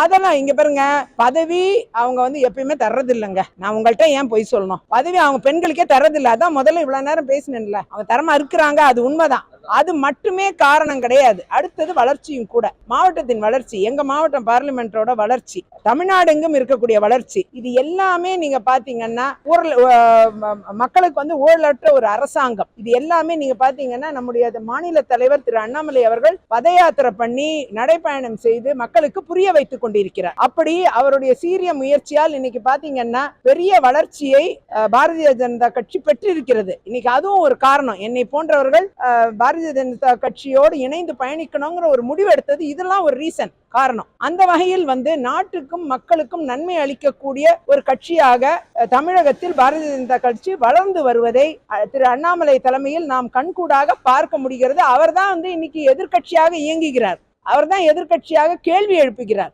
அதெல்லாம் இங்க பாருங்க, பதவி அவங்க எப்பயுமே தர்றது இல்லைங்க. நான் உங்கள்கிட்ட ஏன் பொய் சொல்லணும்? பதவி அவங்க பெண்களுக்கே தர்றது இல்லை. அதான் முதல்ல இவ்வளவு நேரம் பேசினேன்ல, அவங்க தரமா இருக்கிறாங்க, அது உண்மைதான். அது மட்டுமே காரணம் கிடையாது. அடுத்தது வளர்ச்சியும் கூட. மாவட்டத்தின் வளர்ச்சி, எங்க மாவட்டம் பார்லிமெண்டோட வளர்ச்சி, தமிழ்நாடு எங்கும் இருக்கக்கூடிய வளர்ச்சி, இது எல்லாமே நீங்க பாத்தீங்கன்னா மக்களுக்கு ஊழலற்ற ஒரு அரசாங்கம். இது எல்லாமே நீங்க பாத்தீங்கன்னா நம்முடைய மாநில தலைவர் திரு அண்ணாமலை அவர்கள் பத யாத்திரை பண்ணி நடைபயணம் செய்து மக்களுக்கு புரிய வைத்துக் கொண்டிருக்கிறார். அப்படி அவருடைய சீரிய முயற்சியால் இன்னைக்கு பாத்தீங்கன்னா பெரிய வளர்ச்சியை பாரதிய ஜனதா கட்சி பெற்றிருக்கிறது. இன்னைக்கு அதுவும் ஒரு காரணம். என்னை போன்றவர்கள் பாரதிய ஜனதா கட்சியோடு இணைந்து பயணிக்கணுங்கிற ஒரு முடிவு எடுத்தது, இதெல்லாம் ஒரு ரீசன், காரணம். அந்த வகையில் நாட்டுக்கும் மக்களுக்கும் நன்மை அளிக்கக்கூடிய ஒரு கட்சியாக தமிழகத்தில் பாரதிய ஜனதா கட்சி வளர்ந்து வருவதை திரு அண்ணாமலை தலைமையில் நாம் கண்கூடாக பார்க்க முடிகிறது. அவர் தான் இன்னைக்கு எதிர்கட்சியாக இயங்குகிறார். அவர் தான் எதிர்கட்சியாக கேள்வி எழுப்புகிறார்.